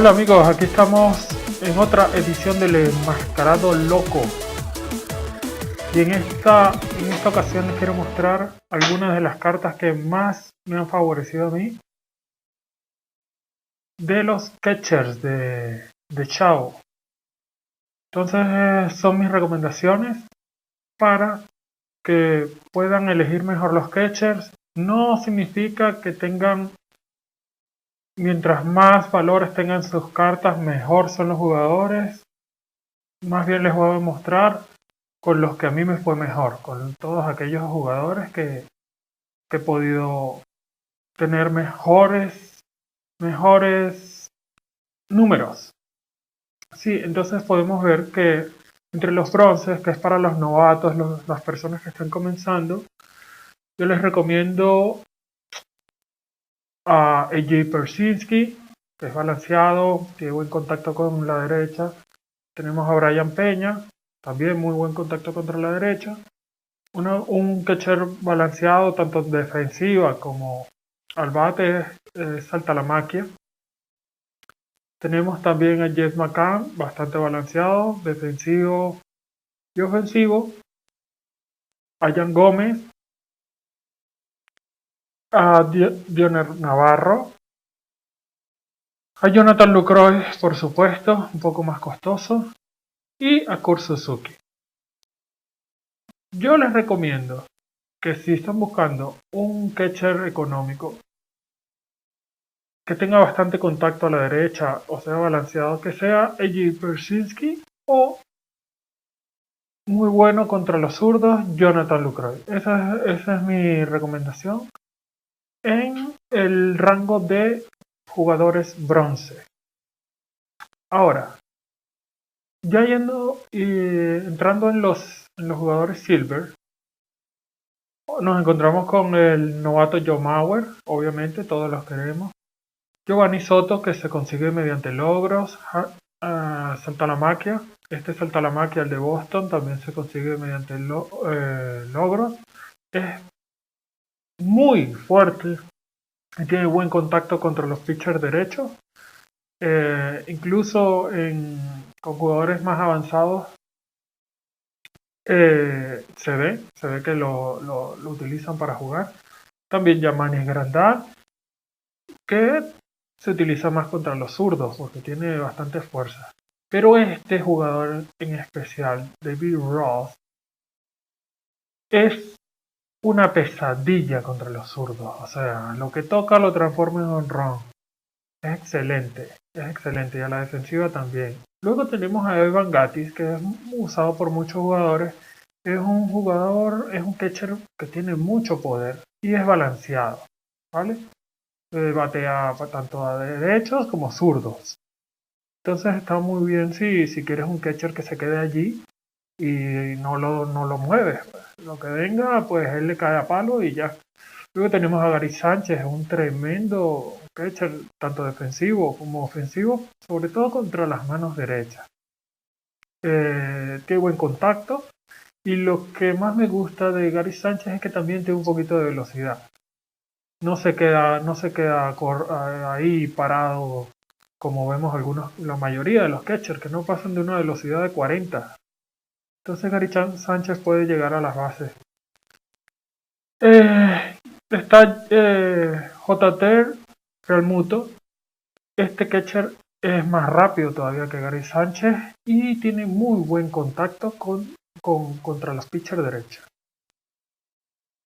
Hola amigos, aquí estamos en otra edición del Enmascarado Loco. Y en esta ocasión les quiero mostrar algunas de las cartas que más me han favorecido a mí de los catchers de Chao. Entonces son mis recomendaciones para que puedan elegir mejor los catchers. No significa que tengan, mientras más valores tengan sus cartas, mejor son los jugadores. Más bien les voy a demostrar con los que a mí me fue mejor, con todos aquellos jugadores que he podido tener mejores números. Sí, entonces podemos ver que entre los bronces, que es para los novatos, las personas que están comenzando, yo les recomiendo a AJ Persinski, que es balanceado, tiene buen contacto con la derecha. Tenemos a Brian Peña, también muy buen contacto contra la derecha. Un catcher balanceado tanto en defensiva como al bate, salta la maquia. Tenemos también a Jeff McCann, bastante balanceado, defensivo y ofensivo. A Jan Gómez, a Dioner Navarro, a Jonathan Lucroy, por supuesto, un poco más costoso, y a Kurt Suzuki. Yo les recomiendo que si están buscando un catcher económico que tenga bastante contacto a la derecha, o sea balanceado, que sea AJ Persinski o muy bueno contra los zurdos, Jonathan Lucroy. Esa es mi recomendación en el rango de jugadores bronce. Ahora, ya yendo y entrando en los jugadores silver, nos encontramos con el novato Joe Mauer, obviamente todos los queremos. Giovanni Soto, que se consigue mediante logros. Saltamaquia, Saltamaquia, el de Boston, también se consigue mediante logros. Es muy fuerte y tiene buen contacto contra los pitchers derechos. Incluso con jugadores más avanzados se ve que lo utilizan para jugar. También Yamanis Grandal, que se utiliza más contra los zurdos porque tiene bastante fuerza. Pero este jugador en especial, David Ross, es una pesadilla contra los zurdos. O sea, lo que toca lo transforma en honrón. Es excelente y a la defensiva también. Luego tenemos a Evan Gattis, que es usado por muchos jugadores. Es un catcher que tiene mucho poder y es balanceado, ¿vale? Batea tanto a derechos como zurdos. Entonces está muy bien si quieres un catcher que se quede allí y no lo mueves. Lo que venga, pues él le cae a palo y ya. Luego tenemos a Gary Sánchez, un tremendo catcher, tanto defensivo como ofensivo, sobre todo contra las manos derechas. Tiene buen contacto y lo que más me gusta de Gary Sánchez es que también tiene un poquito de velocidad. No se queda ahí parado como vemos la mayoría de los catchers que no pasan de una velocidad de 40. Entonces Gary Sánchez puede llegar a las bases. Está JT Realmuto. Este catcher es más rápido todavía que Gary Sánchez y tiene muy buen contacto contra los pitchers derechos.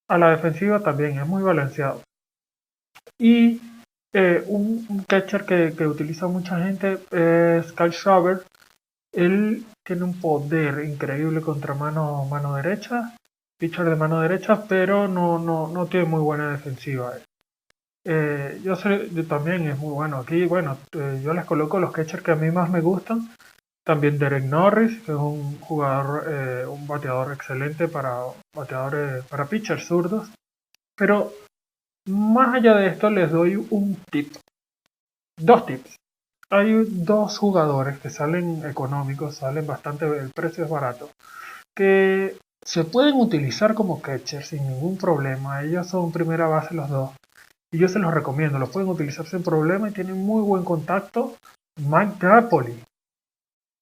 A la defensiva también es muy balanceado. Y un catcher que utiliza mucha gente es Kyle Schwarber. Él tiene un poder increíble contra mano derecha, pitcher de mano derecha, pero no tiene muy buena defensiva. Yo también es muy bueno. Aquí, bueno, yo les coloco los catchers que a mí más me gustan. También Derek Norris, que es un jugador, un bateador excelente para pitchers zurdos. Pero más allá de esto les doy un tip. Dos tips. Hay dos jugadores que salen económicos, salen bastante, el precio es barato, que se pueden utilizar como catcher sin ningún problema. Ellos son primera base los dos. Y yo se los recomiendo, los pueden utilizar sin problema y tienen muy buen contacto Mike Napoli,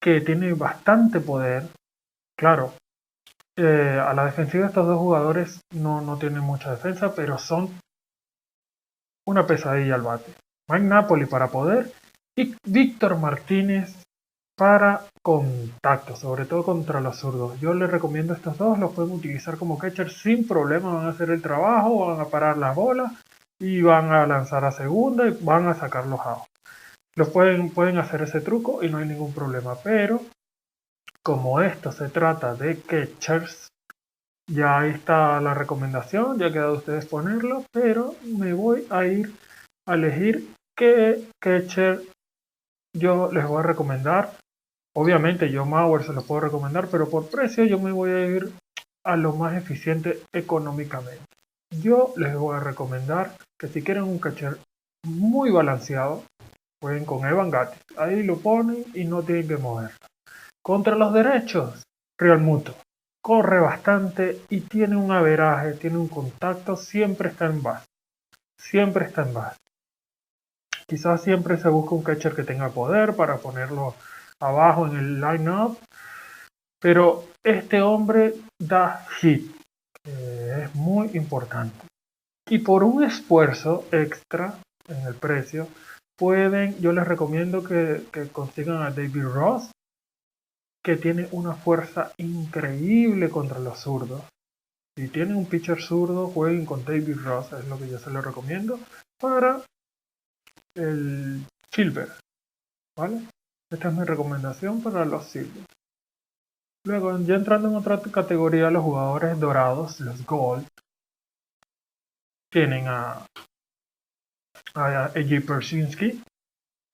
que tiene bastante poder. Claro, a la defensiva estos dos jugadores no tienen mucha defensa, pero son una pesadilla al bate. Mike Napoli para poder y Víctor Martínez para contacto, sobre todo contra los zurdos. Yo les recomiendo a estos dos, los pueden utilizar como catcher sin problema, van a hacer el trabajo, van a parar las bolas y van a lanzar a segunda y van a sacar los outs. Pueden hacer ese truco y no hay ningún problema, pero como esto se trata de catchers, ya ahí está la recomendación, ya queda de ustedes ponerlo, pero me voy a ir a elegir qué catcher yo les voy a recomendar. Obviamente yo Mauer se lo puedo recomendar, pero por precio yo me voy a ir a lo más eficiente económicamente. Yo les voy a recomendar que si quieren un catcher muy balanceado, jueguen con Evan Gattis. Ahí lo ponen y no tienen que mover. Contra los derechos, Real Muto. Corre bastante y tiene un averaje, tiene un contacto, siempre está en base. Siempre está en base. Quizás siempre se busca un catcher que tenga poder para ponerlo abajo en el line-up, pero este hombre da hit, que es muy importante. Y por un esfuerzo extra en el precio, yo les recomiendo que consigan a David Ross, que tiene una fuerza increíble contra los zurdos. Si tienen un pitcher zurdo, jueguen con David Ross, es lo que yo se lo recomiendo para el Silver, ¿vale? Esta es mi recomendación para los Silver. Luego, ya entrando en otra categoría, los jugadores dorados, los Gold, tienen a A.J. Persinski,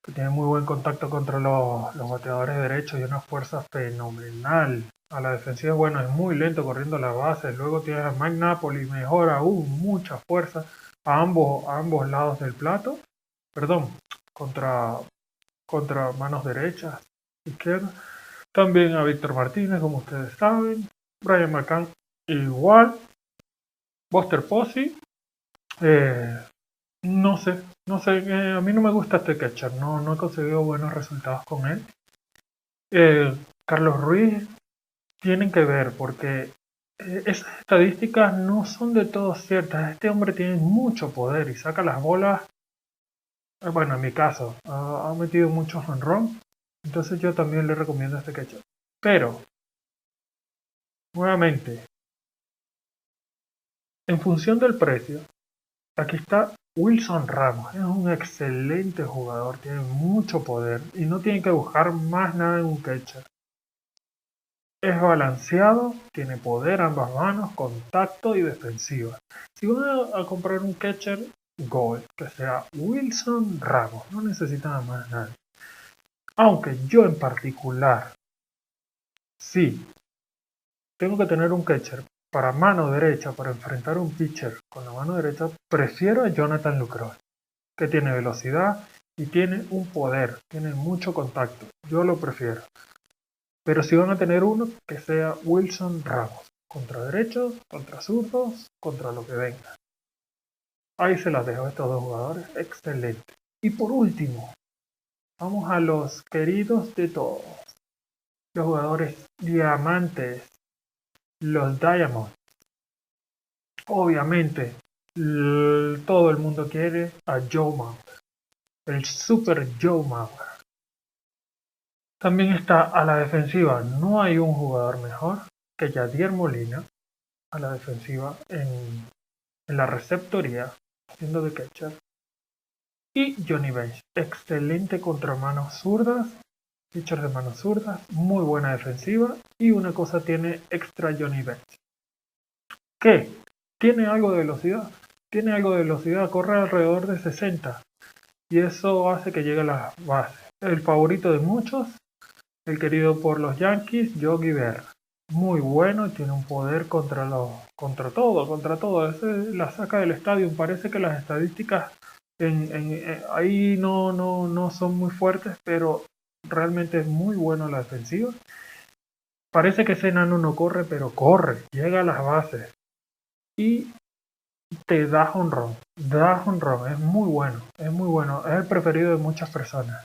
que tiene muy buen contacto contra los bateadores derechos y una fuerza fenomenal. A la defensiva, bueno, es muy lento corriendo las bases. Luego tienes a Mike Napoli, mejor aún, mucha fuerza a ambos lados del plato. Perdón, contra manos derechas, izquierdas. También a Víctor Martínez, como ustedes saben. Brian McCann igual. Buster Posey. No sé, a mí no me gusta este catcher, no he conseguido buenos resultados con él. Carlos Ruiz, tienen que ver porque esas estadísticas no son de todo ciertas. Este hombre tiene mucho poder y saca las bolas. Bueno, en mi caso, ha metido muchos honrón, entonces yo también le recomiendo este catcher. Pero, nuevamente, en función del precio, aquí está Wilson Ramos. Es un excelente jugador, tiene mucho poder y no tiene que buscar más nada en un catcher. Es balanceado, tiene poder ambas manos, contacto y defensiva. Si van a comprar un catcher Gold, que sea Wilson Ramos, no necesitan más nada. Aunque yo en particular, sí, tengo que tener un catcher para mano derecha, para enfrentar un pitcher con la mano derecha, prefiero a Jonathan Lucroy, que tiene velocidad y tiene un poder, tiene mucho contacto. Yo lo prefiero. Pero si van a tener uno, que sea Wilson Ramos. Contra derechos, contra zurdos, contra lo que venga. Ahí se las dejo a estos dos jugadores. Excelente. Y por último, vamos a los queridos de todos. Los jugadores diamantes. Los Diamonds. Obviamente, todo el mundo quiere a Joe Mauer. El Super Joe Mauer. También está a la defensiva. No hay un jugador mejor que Yadier Molina a la defensiva en la receptoría, haciendo de catcher. Y Johnny Bench, excelente contra manos zurdas, pitcher de manos zurdas, muy buena defensiva. Y una cosa tiene extra Johnny Bench, que tiene algo de velocidad. Tiene algo de velocidad, corre alrededor de 60. Y eso hace que llegue a las bases. El favorito de muchos, el querido por los Yankees, Yogi Berra. Muy bueno y tiene un poder contra todo. Ese la saca del estadio. Parece que las estadísticas ahí no son muy fuertes, pero realmente es muy bueno la defensiva. Parece que ese enano no corre, pero corre, llega a las bases y te da jonrón. Es muy bueno, es muy bueno. Es el preferido de muchas personas.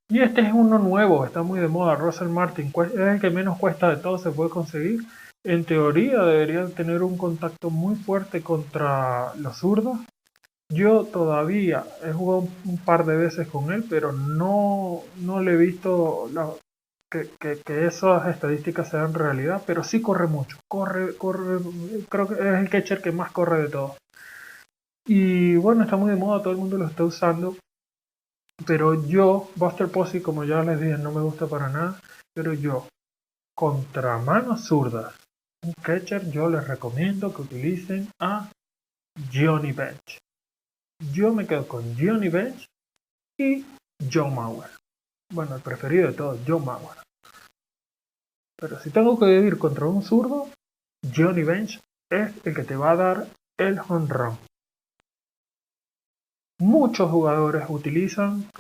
Y este es uno nuevo, está muy de moda, Russell Martin, es el que menos cuesta de todos, se puede conseguir. En teoría debería tener un contacto muy fuerte contra los zurdos. Yo todavía he jugado un par de veces con él, pero no le he visto que esas estadísticas sean realidad, pero sí corre mucho, corre, creo que es el catcher que más corre de todos. Y bueno, está muy de moda, todo el mundo lo está usando. Pero yo, Buster Posey, como ya les dije, no me gusta para nada. Pero yo, contra manos zurdas, un catcher, yo les recomiendo que utilicen a Johnny Bench. Yo me quedo con Johnny Bench y Joe Mauer. Bueno, el preferido de todos, Joe Mauer. Pero si tengo que ir contra un zurdo, Johnny Bench es el que te va a dar el home run. Muchos jugadores utilizan,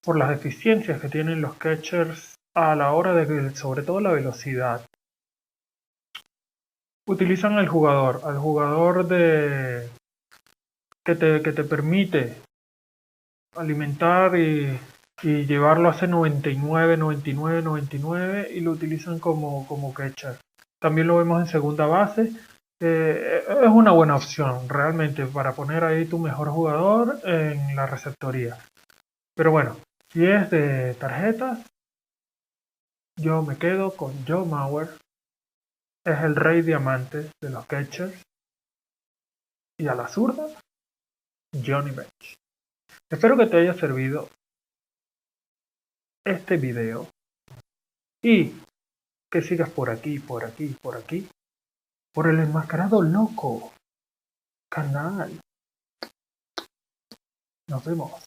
por las deficiencias que tienen los catchers a la hora de, sobre todo la velocidad, utilizan al jugador que te permite alimentar y llevarlo a ese 99, 99, 99 y lo utilizan como catcher. También lo vemos en segunda base. Es una buena opción realmente para poner ahí tu mejor jugador en la receptoría. Pero bueno, si es de tarjetas, yo me quedo con Joe Mauer. Es el rey diamante de los catchers. Y a la zurda, Johnny Bench. Espero que te haya servido este video y que sigas por aquí, por aquí, por aquí, por el enmascarado loco canal. Nos vemos.